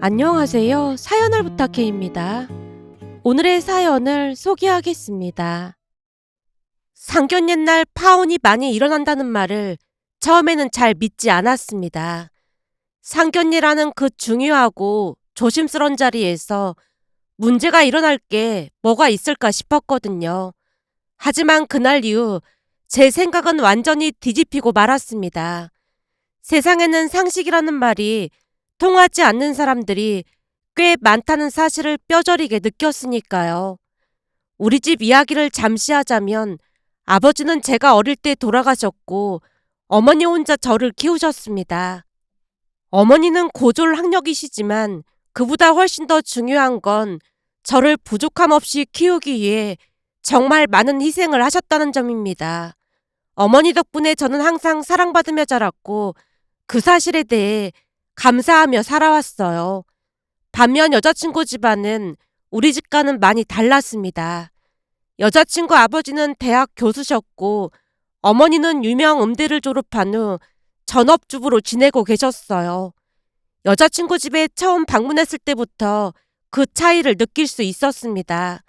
안녕하세요. 사연을 부탁해입니다. 오늘의 사연을 소개하겠습니다. 상견 옛날 파혼이 많이 일어난다는 말을 처음에는 잘 믿지 않았습니다. 상견례라는 그 중요하고 조심스러운 자리에서 문제가 일어날 게 뭐가 있을까 싶었거든요. 하지만 그날 이후 제 생각은 완전히 뒤집히고 말았습니다. 세상에는 상식이라는 말이 통하지 않는 사람들이 꽤 많다는 사실을 뼈저리게 느꼈으니까요. 우리 집 이야기를 잠시 하자면 아버지는 제가 어릴 때 돌아가셨고 어머니 혼자 저를 키우셨습니다. 어머니는 고졸 학력이시지만 그보다 훨씬 더 중요한 건 저를 부족함 없이 키우기 위해 정말 많은 희생을 하셨다는 점입니다. 어머니 덕분에 저는 항상 사랑받으며 자랐고 그 사실에 대해 감사하며 살아왔어요. 반면 여자친구 집안은 우리 집과는 많이 달랐습니다. 여자친구 아버지는 대학 교수셨고 어머니는 유명 음대를 졸업한 후 전업주부로 지내고 계셨어요. 여자친구 집에 처음 방문했을 때부터 그 차이를 느낄 수 있었습니다.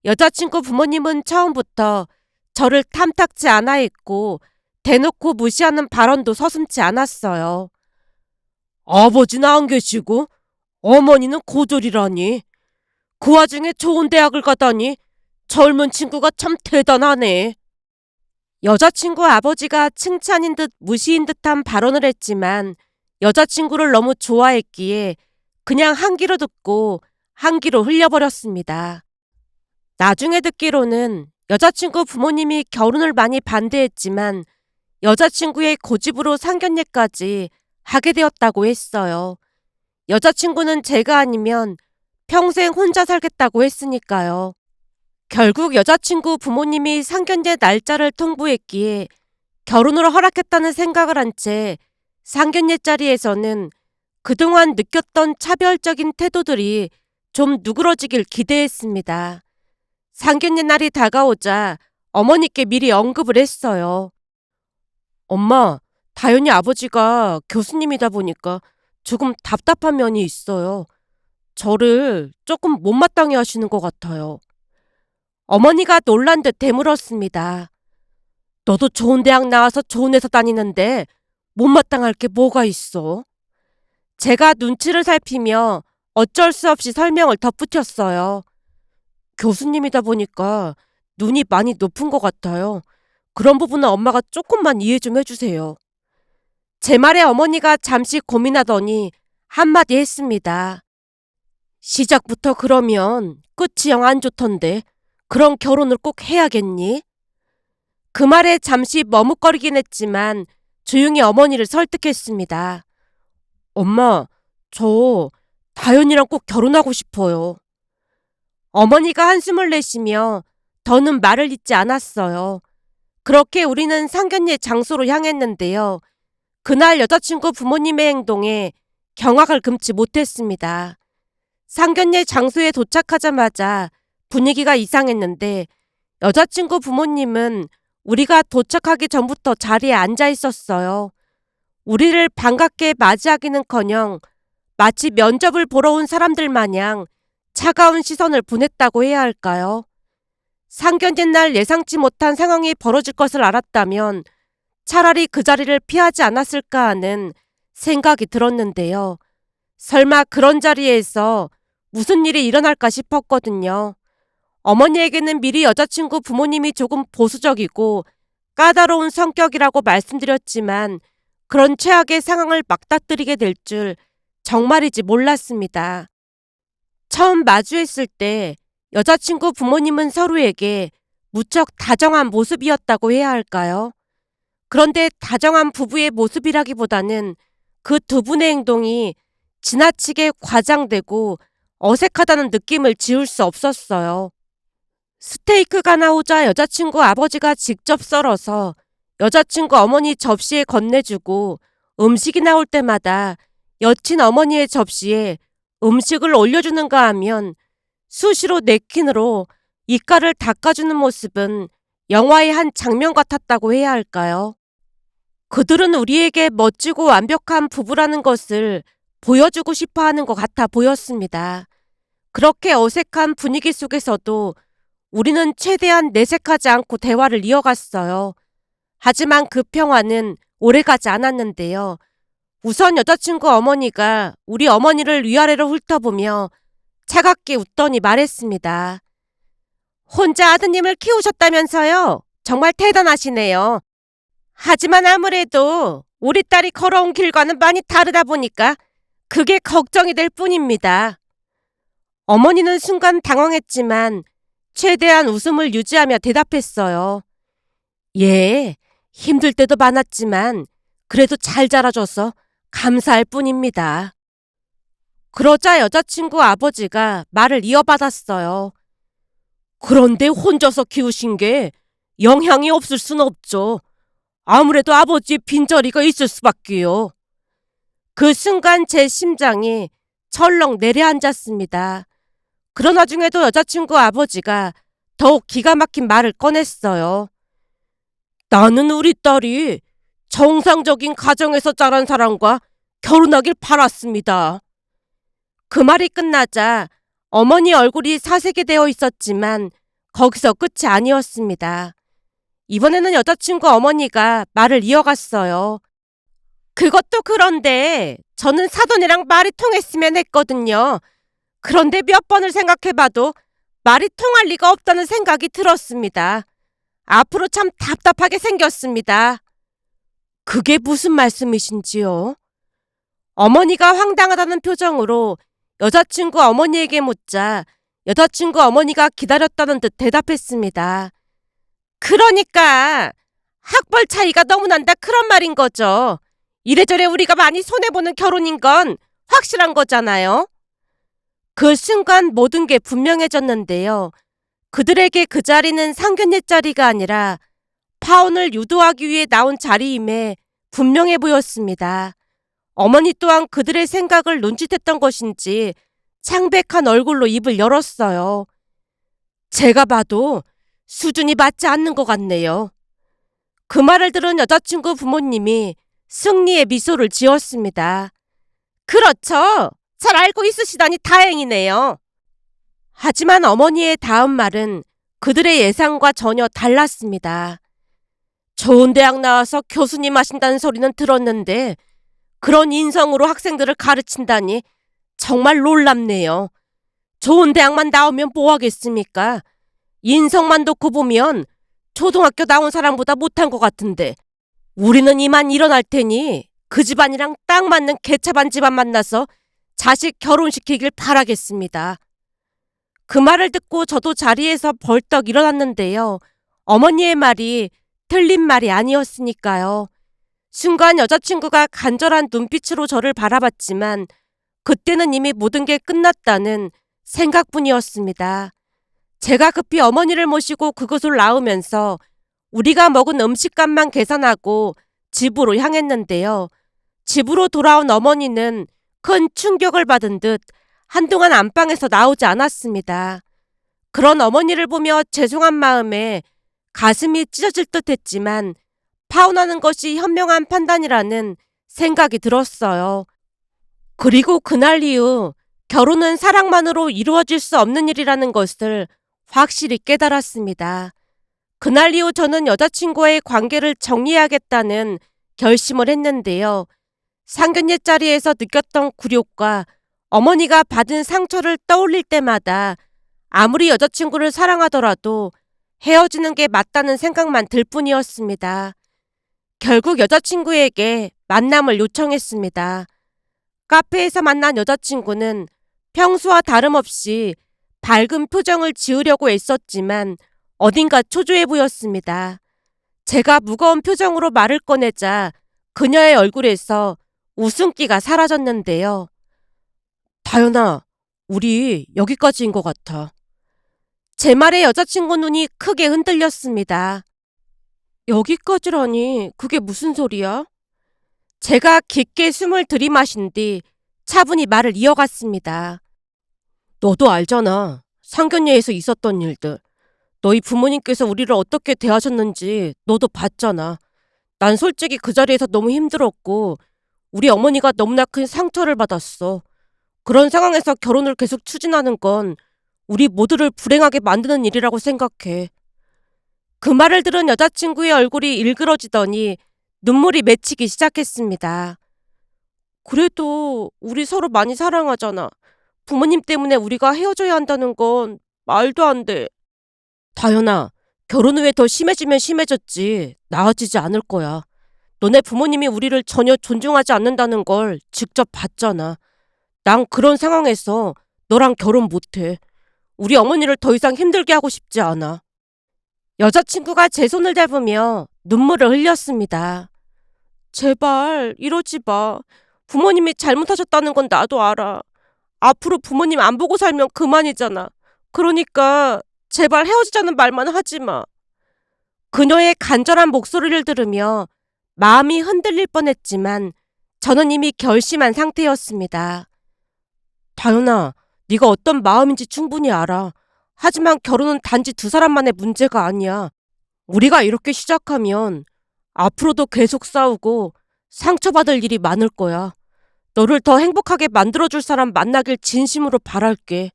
여자친구 부모님은 처음부터 저를 탐탁지 않아 했고 대놓고 무시하는 발언도 서슴지 않았어요. 아버지는 안 계시고 어머니는 고졸이라니. 그 와중에 좋은 대학을 가다니 젊은 친구가 참 대단하네. 여자친구 아버지가 칭찬인 듯 무시인 듯한 발언을 했지만 여자친구를 너무 좋아했기에 그냥 한 귀로 듣고 한 귀로 흘려버렸습니다. 나중에 듣기로는 여자친구 부모님이 결혼을 많이 반대했지만 여자친구의 고집으로 상견례까지 하게 되었다고 했어요. 여자친구는 제가 아니면 평생 혼자 살겠다고 했으니까요. 결국 여자친구 부모님이 상견례 날짜를 통보했기에 결혼을 허락했다는 생각을 한 채 상견례 자리에서는 그동안 느꼈던 차별적인 태도들이 좀 누그러지길 기대했습니다. 상견례 날이 다가오자 어머니께 미리 언급을 했어요. 엄마, 다현이 아버지가 교수님이다 보니까 조금 답답한 면이 있어요. 저를 조금 못마땅해 하시는 것 같아요. 어머니가 놀란 듯 되물었습니다. 너도 좋은 대학 나와서 좋은 회사 다니는데 못마땅할 게 뭐가 있어? 제가 눈치를 살피며 어쩔 수 없이 설명을 덧붙였어요. 교수님이다 보니까 눈이 많이 높은 것 같아요. 그런 부분은 엄마가 조금만 이해 좀 해주세요. 제 말에 어머니가 잠시 고민하더니 한마디 했습니다. 시작부터 그러면 끝이 영 안 좋던데 그런 결혼을 꼭 해야겠니? 그 말에 잠시 머뭇거리긴 했지만 조용히 어머니를 설득했습니다. 엄마, 저 다현이랑 꼭 결혼하고 싶어요. 어머니가 한숨을 내쉬며 더는 말을 잇지 않았어요. 그렇게 우리는 상견례 장소로 향했는데요. 그날 여자친구 부모님의 행동에 경악을 금치 못했습니다. 상견례 장소에 도착하자마자 분위기가 이상했는데 여자친구 부모님은 우리가 도착하기 전부터 자리에 앉아 있었어요. 우리를 반갑게 맞이하기는커녕 마치 면접을 보러 온 사람들 마냥 차가운 시선을 보냈다고 해야 할까요? 상견례 날 예상치 못한 상황이 벌어질 것을 알았다면 차라리 그 자리를 피하지 않았을까 하는 생각이 들었는데요. 설마 그런 자리에서 무슨 일이 일어날까 싶었거든요. 어머니에게는 미리 여자친구 부모님이 조금 보수적이고 까다로운 성격이라고 말씀드렸지만 그런 최악의 상황을 맞닥뜨리게 될 줄 정말이지 몰랐습니다. 처음 마주했을 때 여자친구 부모님은 서로에게 무척 다정한 모습이었다고 해야 할까요? 그런데 다정한 부부의 모습이라기보다는 그 두 분의 행동이 지나치게 과장되고 어색하다는 느낌을 지울 수 없었어요. 스테이크가 나오자 여자친구 아버지가 직접 썰어서 여자친구 어머니 접시에 건네주고 음식이 나올 때마다 여친 어머니의 접시에 음식을 올려주는가 하면 수시로 냅킨으로 입가를 닦아주는 모습은 영화의 한 장면 같았다고 해야 할까요? 그들은 우리에게 멋지고 완벽한 부부라는 것을 보여주고 싶어 하는 것 같아 보였습니다. 그렇게 어색한 분위기 속에서도 우리는 최대한 내색하지 않고 대화를 이어갔어요. 하지만 그 평화는 오래가지 않았는데요. 우선 여자친구 어머니가 우리 어머니를 위아래로 훑어보며 차갑게 웃더니 말했습니다. 혼자 아드님을 키우셨다면서요? 정말 대단하시네요. 하지만 아무래도 우리 딸이 걸어온 길과는 많이 다르다 보니까 그게 걱정이 될 뿐입니다. 어머니는 순간 당황했지만 최대한 웃음을 유지하며 대답했어요. 예, 힘들 때도 많았지만 그래도 잘 자라줘서 감사할 뿐입니다. 그러자 여자친구 아버지가 말을 이어받았어요. 그런데 혼자서 키우신 게 영향이 없을 순 없죠. 아무래도 아버지의 빈자리가 있을 수밖에요. 그 순간 제 심장이 철렁 내려앉았습니다. 그러나 중에도 여자친구 아버지가 더욱 기가 막힌 말을 꺼냈어요. 나는 우리 딸이 정상적인 가정에서 자란 사람과 결혼하길 바랐습니다. 그 말이 끝나자 어머니 얼굴이 사색이 되어 있었지만 거기서 끝이 아니었습니다. 이번에는 여자친구 어머니가 말을 이어갔어요. 그것도 그런데 저는 사돈이랑 말이 통했으면 했거든요. 그런데 몇 번을 생각해봐도 말이 통할 리가 없다는 생각이 들었습니다. 앞으로 참 답답하게 생겼습니다. 그게 무슨 말씀이신지요? 어머니가 황당하다는 표정으로 여자친구 어머니에게 묻자 여자친구 어머니가 기다렸다는 듯 대답했습니다. 그러니까 학벌 차이가 너무 난다 그런 말인 거죠. 이래저래 우리가 많이 손해보는 결혼인 건 확실한 거잖아요. 그 순간 모든 게 분명해졌는데요. 그들에게 그 자리는 상견례 자리가 아니라 파혼을 유도하기 위해 나온 자리임에 분명해 보였습니다. 어머니 또한 그들의 생각을 눈짓했던 것인지 창백한 얼굴로 입을 열었어요. 제가 봐도 수준이 맞지 않는 것 같네요. 그 말을 들은 여자친구 부모님이 승리의 미소를 지었습니다. 그렇죠. 잘 알고 있으시다니 다행이네요. 하지만 어머니의 다음 말은 그들의 예상과 전혀 달랐습니다. 좋은 대학 나와서 교수님 하신다는 소리는 들었는데 그런 인성으로 학생들을 가르친다니 정말 놀랍네요. 좋은 대학만 나오면 뭐 하겠습니까? 인성만 놓고 보면 초등학교 나온 사람보다 못한 것 같은데 우리는 이만 일어날 테니 그 집안이랑 딱 맞는 개차반 집안 만나서 자식 결혼시키길 바라겠습니다. 그 말을 듣고 저도 자리에서 벌떡 일어났는데요. 어머니의 말이 틀린 말이 아니었으니까요. 순간 여자친구가 간절한 눈빛으로 저를 바라봤지만 그때는 이미 모든 게 끝났다는 생각뿐이었습니다. 제가 급히 어머니를 모시고 그곳을 나오면서 우리가 먹은 음식값만 계산하고 집으로 향했는데요. 집으로 돌아온 어머니는 큰 충격을 받은 듯 한동안 안방에서 나오지 않았습니다. 그런 어머니를 보며 죄송한 마음에 가슴이 찢어질 듯 했지만 파혼하는 것이 현명한 판단이라는 생각이 들었어요. 그리고 그날 이후 결혼은 사랑만으로 이루어질 수 없는 일이라는 것을 확실히 깨달았습니다. 그날 이후 저는 여자친구와의 관계를 정리해야겠다는 결심을 했는데요. 상견례 자리에서 느꼈던 굴욕과 어머니가 받은 상처를 떠올릴 때마다 아무리 여자친구를 사랑하더라도 헤어지는 게 맞다는 생각만 들 뿐이었습니다. 결국 여자친구에게 만남을 요청했습니다. 카페에서 만난 여자친구는 평소와 다름없이 밝은 표정을 지으려고 애썼지만 어딘가 초조해 보였습니다. 제가 무거운 표정으로 말을 꺼내자 그녀의 얼굴에서 웃음기가 사라졌는데요. 다현아, 우리 여기까지인 것 같아. 제 말에 여자친구 눈이 크게 흔들렸습니다. 여기까지라니 그게 무슨 소리야? 제가 깊게 숨을 들이마신 뒤 차분히 말을 이어갔습니다. 너도 알잖아. 상견례에서 있었던 일들. 너희 부모님께서 우리를 어떻게 대하셨는지 너도 봤잖아. 난 솔직히 그 자리에서 너무 힘들었고 우리 어머니가 너무나 큰 상처를 받았어. 그런 상황에서 결혼을 계속 추진하는 건 우리 모두를 불행하게 만드는 일이라고 생각해. 그 말을 들은 여자친구의 얼굴이 일그러지더니 눈물이 맺히기 시작했습니다. 그래도 우리 서로 많이 사랑하잖아. 부모님 때문에 우리가 헤어져야 한다는 건 말도 안 돼. 다현아, 결혼 후에 더 심해지면 심해졌지 나아지지 않을 거야. 너네 부모님이 우리를 전혀 존중하지 않는다는 걸 직접 봤잖아. 난 그런 상황에서 너랑 결혼 못해. 우리 어머니를 더 이상 힘들게 하고 싶지 않아. 여자친구가 제 손을 잡으며 눈물을 흘렸습니다. 제발 이러지 마. 부모님이 잘못하셨다는 건 나도 알아. 앞으로 부모님 안 보고 살면 그만이잖아. 그러니까 제발 헤어지자는 말만 하지 마. 그녀의 간절한 목소리를 들으며 마음이 흔들릴 뻔했지만 저는 이미 결심한 상태였습니다. 다현아, 네가 어떤 마음인지 충분히 알아. 하지만 결혼은 단지 두 사람만의 문제가 아니야. 우리가 이렇게 시작하면 앞으로도 계속 싸우고 상처받을 일이 많을 거야. 너를 더 행복하게 만들어줄 사람 만나길 진심으로 바랄게.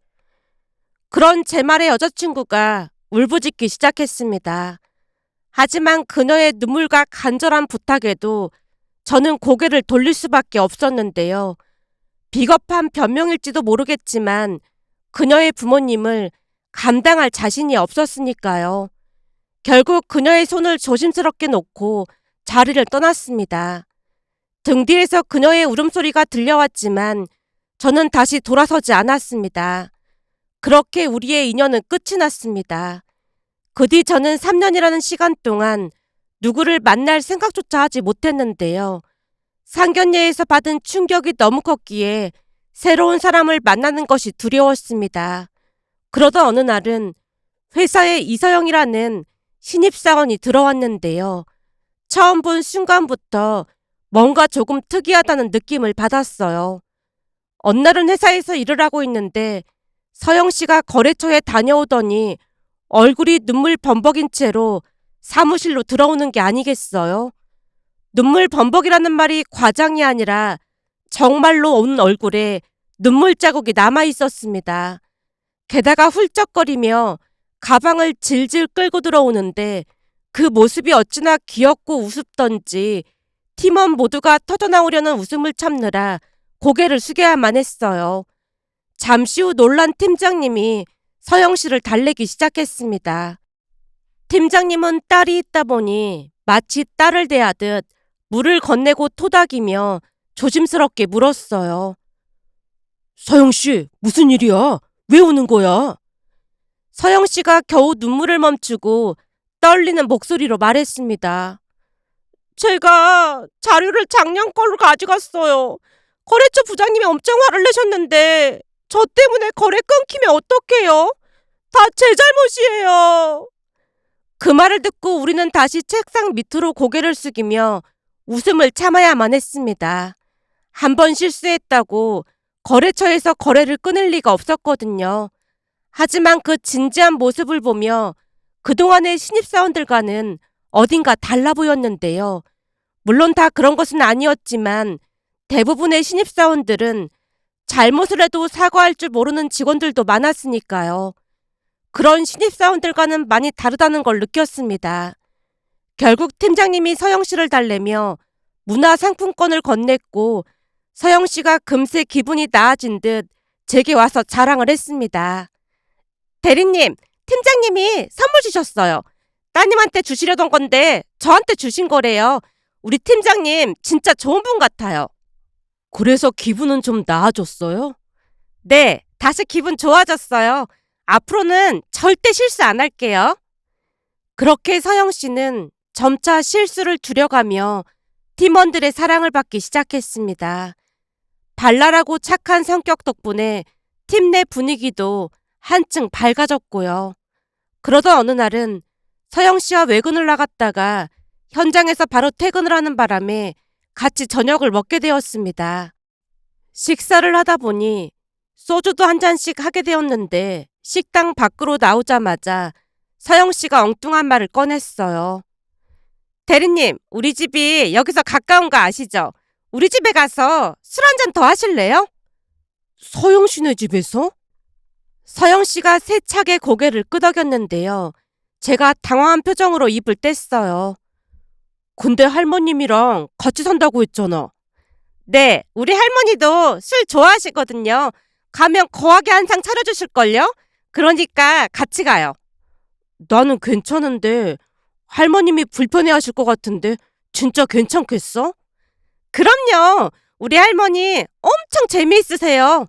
그런 제 말에 여자친구가 울부짖기 시작했습니다. 하지만 그녀의 눈물과 간절한 부탁에도 저는 고개를 돌릴 수밖에 없었는데요. 비겁한 변명일지도 모르겠지만 그녀의 부모님을 감당할 자신이 없었으니까요. 결국 그녀의 손을 조심스럽게 놓고 자리를 떠났습니다. 등 뒤에서 그녀의 울음소리가 들려왔지만 저는 다시 돌아서지 않았습니다. 그렇게 우리의 인연은 끝이 났습니다. 그 뒤 저는 3년이라는 시간 동안 누구를 만날 생각조차 하지 못했는데요. 상견례에서 받은 충격이 너무 컸기에 새로운 사람을 만나는 것이 두려웠습니다. 그러던 어느 날은 회사에 이서영이라는 신입사원이 들어왔는데요. 처음 본 순간부터 뭔가 조금 특이하다는 느낌을 받았어요. 어느 날은 회사에서 일을 하고 있는데 서영 씨가 거래처에 다녀오더니 얼굴이 눈물 범벅인 채로 사무실로 들어오는 게 아니겠어요? 눈물 범벅이라는 말이 과장이 아니라 정말로 온 얼굴에 눈물 자국이 남아 있었습니다. 게다가 훌쩍거리며 가방을 질질 끌고 들어오는데 그 모습이 어찌나 귀엽고 우습던지 팀원 모두가 터져나오려는 웃음을 참느라 고개를 숙여야만 했어요. 잠시 후 놀란 팀장님이 서영 씨를 달래기 시작했습니다. 팀장님은 딸이 있다 보니 마치 딸을 대하듯 물을 건네고 토닥이며 조심스럽게 물었어요. 서영 씨, 무슨 일이야? 왜 우는 거야? 서영 씨가 겨우 눈물을 멈추고 떨리는 목소리로 말했습니다. 제가 자료를 작년 걸로 가져갔어요. 거래처 부장님이 엄청 화를 내셨는데 저 때문에 거래 끊기면 어떡해요? 다 제 잘못이에요. 그 말을 듣고 우리는 다시 책상 밑으로 고개를 숙이며 웃음을 참아야만 했습니다. 한 번 실수했다고 거래처에서 거래를 끊을 리가 없었거든요. 하지만 그 진지한 모습을 보며 그동안의 신입사원들과는 어딘가 달라 보였는데요. 물론 다 그런 것은 아니었지만 대부분의 신입사원들은 잘못을 해도 사과할 줄 모르는 직원들도 많았으니까요. 그런 신입사원들과는 많이 다르다는 걸 느꼈습니다. 결국 팀장님이 서영 씨를 달래며 문화상품권을 건넸고 서영 씨가 금세 기분이 나아진 듯 제게 와서 자랑을 했습니다. 대리님, 팀장님이 선물 주셨어요. 따님한테 주시려던 건데 저한테 주신 거래요. 우리 팀장님 진짜 좋은 분 같아요. 그래서 기분은 좀 나아졌어요? 네, 다시 기분 좋아졌어요. 앞으로는 절대 실수 안 할게요. 그렇게 서영 씨는 점차 실수를 줄여가며 팀원들의 사랑을 받기 시작했습니다. 발랄하고 착한 성격 덕분에 팀 내 분위기도 한층 밝아졌고요. 그러던 어느 날은 서영 씨와 외근을 나갔다가 현장에서 바로 퇴근을 하는 바람에 같이 저녁을 먹게 되었습니다. 식사를 하다 보니 소주도 한 잔씩 하게 되었는데 식당 밖으로 나오자마자 서영 씨가 엉뚱한 말을 꺼냈어요. 대리님, 우리 집이 여기서 가까운 거 아시죠? 우리 집에 가서 술 한 잔 더 하실래요? 서영 씨네 집에서? 서영 씨가 세차게 고개를 끄덕였는데요. 제가 당황한 표정으로 입을 뗐어요. 근데 할머님이랑 같이 산다고 했잖아. 네, 우리 할머니도 술 좋아하시거든요. 가면 거하게 한 상 차려주실걸요? 그러니까 같이 가요. 나는 괜찮은데 할머님이 불편해하실 것 같은데 진짜 괜찮겠어? 그럼요. 우리 할머니 엄청 재미있으세요.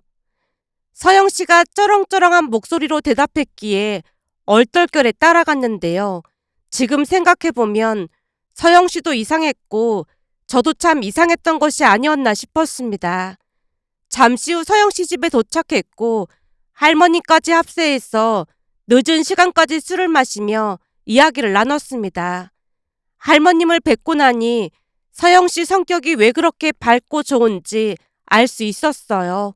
서영 씨가 쩌렁쩌렁한 목소리로 대답했기에 얼떨결에 따라갔는데요. 지금 생각해보면 서영 씨도 이상했고 저도 참 이상했던 것이 아니었나 싶었습니다. 잠시 후 서영 씨 집에 도착했고 할머니까지 합세해서 늦은 시간까지 술을 마시며 이야기를 나눴습니다. 할머님을 뵙고 나니 서영 씨 성격이 왜 그렇게 밝고 좋은지 알 수 있었어요.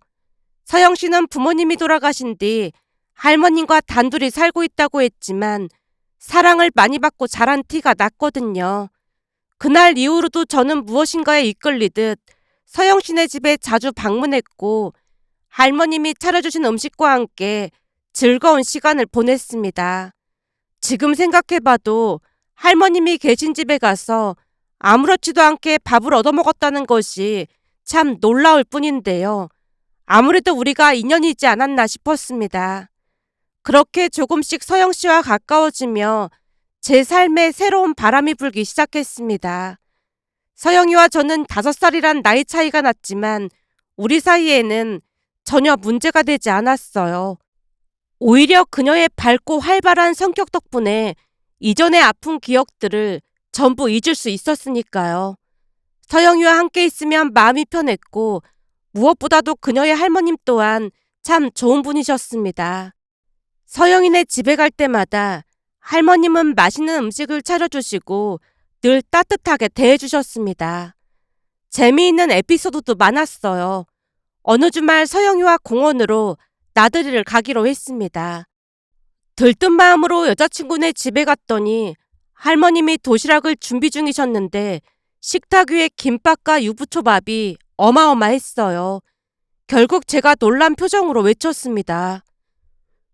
서영 씨는 부모님이 돌아가신 뒤 할머님과 단둘이 살고 있다고 했지만 사랑을 많이 받고 자란 티가 났거든요. 그날 이후로도 저는 무엇인가에 이끌리듯 서영 씨네 집에 자주 방문했고 할머님이 차려주신 음식과 함께 즐거운 시간을 보냈습니다. 지금 생각해봐도 할머님이 계신 집에 가서 아무렇지도 않게 밥을 얻어먹었다는 것이 참 놀라울 뿐인데요. 아무래도 우리가 인연이지 않았나 싶었습니다. 그렇게 조금씩 서영 씨와 가까워지며 제 삶에 새로운 바람이 불기 시작했습니다. 서영이와 저는 5살이란 나이 차이가 났지만 우리 사이에는 전혀 문제가 되지 않았어요. 오히려 그녀의 밝고 활발한 성격 덕분에 이전의 아픈 기억들을 전부 잊을 수 있었으니까요. 서영이와 함께 있으면 마음이 편했고 무엇보다도 그녀의 할머님 또한 참 좋은 분이셨습니다. 서영이네 집에 갈 때마다 할머님은 맛있는 음식을 차려주시고 늘 따뜻하게 대해주셨습니다. 재미있는 에피소드도 많았어요. 어느 주말 서영이와 공원으로 나들이를 가기로 했습니다. 들뜬 마음으로 여자친구네 집에 갔더니 할머님이 도시락을 준비 중이셨는데 식탁 위에 김밥과 유부초밥이 어마어마했어요. 결국 제가 놀란 표정으로 외쳤습니다.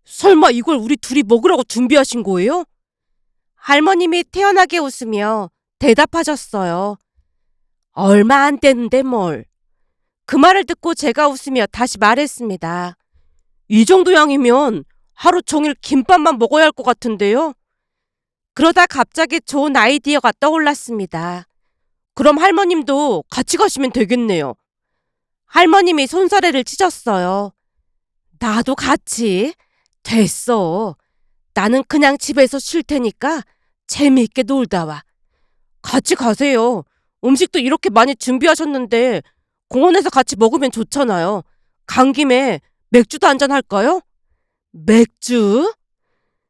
설마 이걸 우리 둘이 먹으라고 준비하신 거예요? 할머님이 태연하게 웃으며 대답하셨어요. 얼마 안 되는데 뭘. 그 말을 듣고 제가 웃으며 다시 말했습니다. 이 정도 양이면 하루 종일 김밥만 먹어야 할 것 같은데요? 그러다 갑자기 좋은 아이디어가 떠올랐습니다. 그럼 할머님도 같이 가시면 되겠네요. 할머님이 손사래를 치셨어요. 나도 같이? 됐어. 나는 그냥 집에서 쉴 테니까 재미있게 놀다 와. 같이 가세요. 음식도 이렇게 많이 준비하셨는데 공원에서 같이 먹으면 좋잖아요. 간 김에 맥주도 한잔 할까요? 맥주?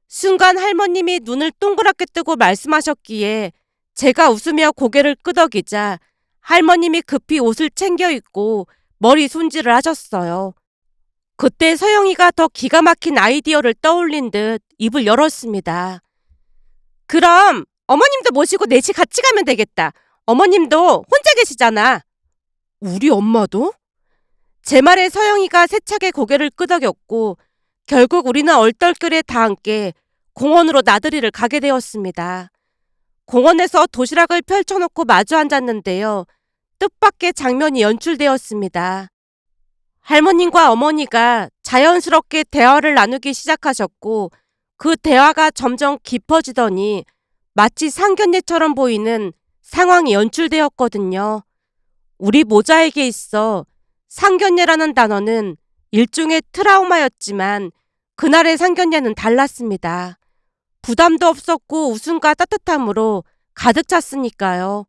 순간 할머님이 눈을 동그랗게 뜨고 말씀하셨기에 제가 웃으며 고개를 끄덕이자 할머님이 급히 옷을 챙겨 입고 머리 손질을 하셨어요. 그때 서영이가 더 기가 막힌 아이디어를 떠올린 듯 입을 열었습니다. 그럼 어머님도 모시고 넷이 같이 가면 되겠다. 어머님도 혼자 계시잖아. 우리 엄마도? 제 말에 서영이가 세차게 고개를 끄덕였고 결국 우리는 얼떨결에 다 함께 공원으로 나들이를 가게 되었습니다. 공원에서 도시락을 펼쳐놓고 마주 앉았는데요. 뜻밖의 장면이 연출되었습니다. 할머님과 어머니가 자연스럽게 대화를 나누기 시작하셨고 그 대화가 점점 깊어지더니 마치 상견례처럼 보이는 상황이 연출되었거든요. 우리 모자에게 있어 상견례라는 단어는 일종의 트라우마였지만 그날의 상견례는 달랐습니다. 부담도 없었고 웃음과 따뜻함으로 가득 찼으니까요.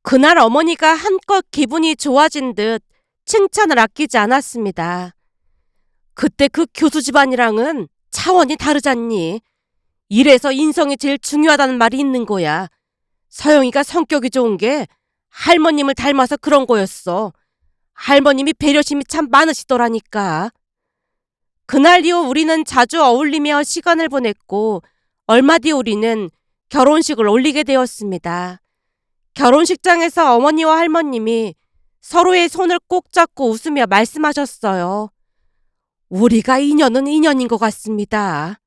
그날 어머니가 한껏 기분이 좋아진 듯 칭찬을 아끼지 않았습니다. 그때 그 교수 집안이랑은 차원이 다르잖니. 이래서 인성이 제일 중요하다는 말이 있는 거야. 서영이가 성격이 좋은 게 할머님을 닮아서 그런 거였어. 할머님이 배려심이 참 많으시더라니까. 그날 이후 우리는 자주 어울리며 시간을 보냈고 얼마 뒤 우리는 결혼식을 올리게 되었습니다. 결혼식장에서 어머니와 할머님이 서로의 손을 꼭 잡고 웃으며 말씀하셨어요. 우리가 인연은 인연인 것 같습니다.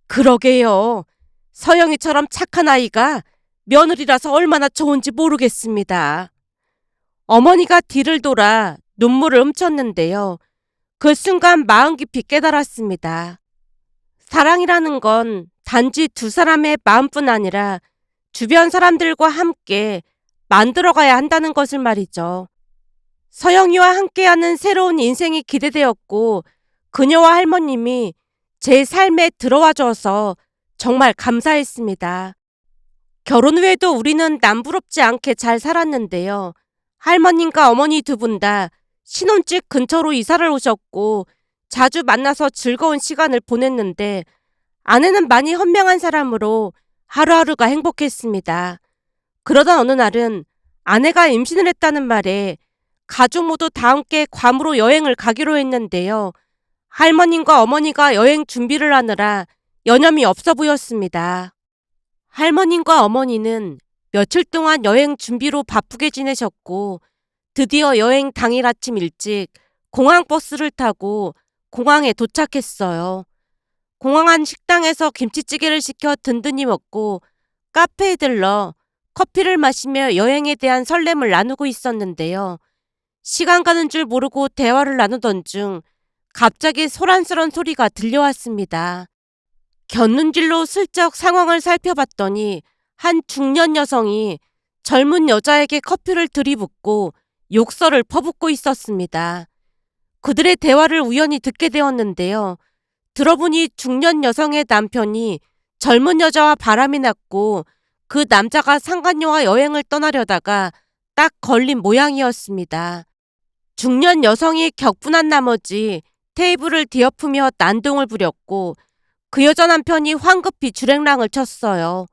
그러게요. 서영이처럼 착한 아이가 며느리라서 얼마나 좋은지 모르겠습니다. 어머니가 뒤를 돌아 눈물을 훔쳤는데요. 그 순간 마음 깊이 깨달았습니다. 사랑이라는 건 단지 두 사람의 마음뿐 아니라 주변 사람들과 함께 만들어가야 한다는 것을 말이죠. 서영이와 함께하는 새로운 인생이 기대되었고 그녀와 할머님이 제 삶에 들어와 줘서 정말 감사했습니다. 결혼 후에도 우리는 남부럽지 않게 잘 살았는데요. 할머님과 어머니 두 분 다 신혼집 근처로 이사를 오셨고 자주 만나서 즐거운 시간을 보냈는데 아내는 많이 현명한 사람으로 하루하루가 행복했습니다. 그러던 어느 날은 아내가 임신을 했다는 말에 가족 모두 다 함께 괌으로 여행을 가기로 했는데요. 할머님과 어머니가 여행 준비를 하느라 여념이 없어 보였습니다. 할머님과 어머니는 며칠 동안 여행 준비로 바쁘게 지내셨고 드디어 여행 당일 아침 일찍 공항 버스를 타고 공항에 도착했어요. 공항 안 식당에서 김치찌개를 시켜 든든히 먹고 카페에 들러 커피를 마시며 여행에 대한 설렘을 나누고 있었는데요. 시간 가는 줄 모르고 대화를 나누던 중 갑자기 소란스런 소리가 들려왔습니다. 곁눈질로 슬쩍 상황을 살펴봤더니 한 중년 여성이 젊은 여자에게 커피를 들이붓고 욕설을 퍼붓고 있었습니다. 그들의 대화를 우연히 듣게 되었는데요. 들어보니 중년 여성의 남편이 젊은 여자와 바람이 났고 그 남자가 상간녀와 여행을 떠나려다가 딱 걸린 모양이었습니다. 중년 여성이 격분한 나머지 테이블을 뒤엎으며 난동을 부렸고 그 여자 남편이 황급히 주랭랑을 쳤어요.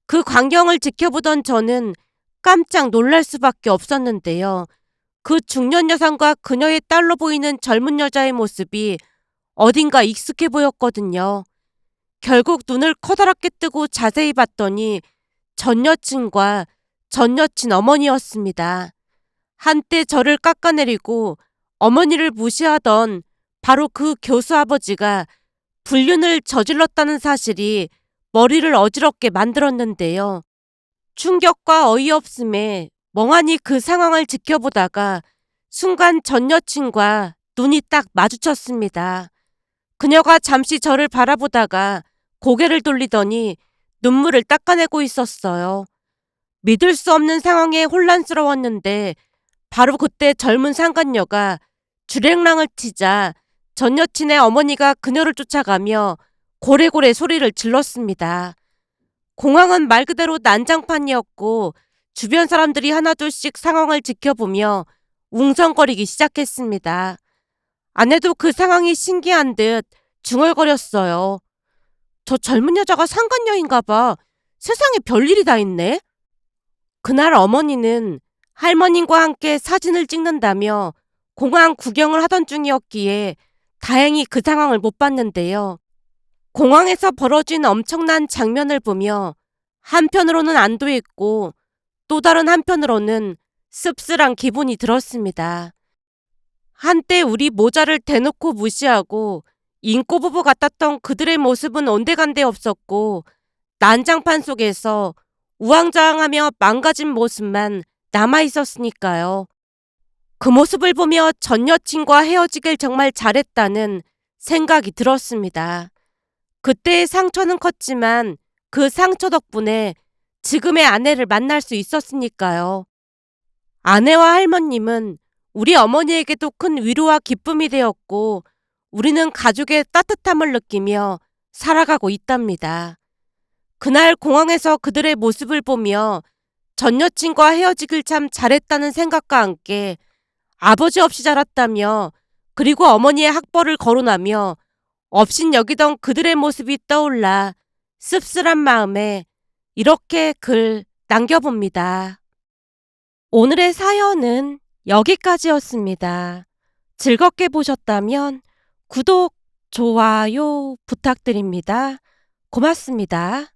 그 광경을 지켜보던 저는 깜짝 놀랄 수밖에 없었는데요. 그 중년 여성과 그녀의 딸로 보이는 젊은 여자의 모습이 어딘가 익숙해 보였거든요. 결국 눈을 커다랗게 뜨고 자세히 봤더니 전 여친과 전 여친 어머니였습니다. 한때 저를 깎아내리고 어머니를 무시하던 바로 그 교수 아버지가 불륜을 저질렀다는 사실이 머리를 어지럽게 만들었는데요. 충격과 어이없음에 멍하니 그 상황을 지켜보다가 순간 전 여친과 눈이 딱 마주쳤습니다. 그녀가 잠시 저를 바라보다가 고개를 돌리더니 눈물을 닦아내고 있었어요. 믿을 수 없는 상황에 혼란스러웠는데 바로 그때 젊은 상간녀가 주랭랑을 치자 전 여친의 어머니가 그녀를 쫓아가며 고래고래 소리를 질렀습니다. 공항은 말 그대로 난장판이었고 주변 사람들이 하나둘씩 상황을 지켜보며 웅성거리기 시작했습니다. 아내도 그 상황이 신기한 듯 중얼거렸어요. 저 젊은 여자가 상간녀인가 봐. 세상에 별일이 다 있네. 그날 어머니는 할머님과 함께 사진을 찍는다며 공항 구경을 하던 중이었기에 다행히 그 상황을 못 봤는데요. 공항에서 벌어진 엄청난 장면을 보며 한편으로는 안도했고 또 다른 한편으로는 씁쓸한 기분이 들었습니다. 한때 우리 모자를 대놓고 무시하고 인꼬부부 같았던 그들의 모습은 온데간데 없었고 난장판 속에서 우왕좌왕하며 망가진 모습만 남아있었으니까요. 그 모습을 보며 전 여친과 헤어지길 정말 잘했다는 생각이 들었습니다. 그때의 상처는 컸지만 그 상처 덕분에 지금의 아내를 만날 수 있었으니까요. 아내와 할머님은 우리 어머니에게도 큰 위로와 기쁨이 되었고 우리는 가족의 따뜻함을 느끼며 살아가고 있답니다. 그날 공항에서 그들의 모습을 보며 전 여친과 헤어지길 참 잘했다는 생각과 함께 아버지 없이 자랐다며 그리고 어머니의 학벌을 거론하며 없인 여기던 그들의 모습이 떠올라 씁쓸한 마음에 이렇게 글 남겨봅니다. 오늘의 사연은 여기까지였습니다. 즐겁게 보셨다면 구독, 좋아요 부탁드립니다. 고맙습니다.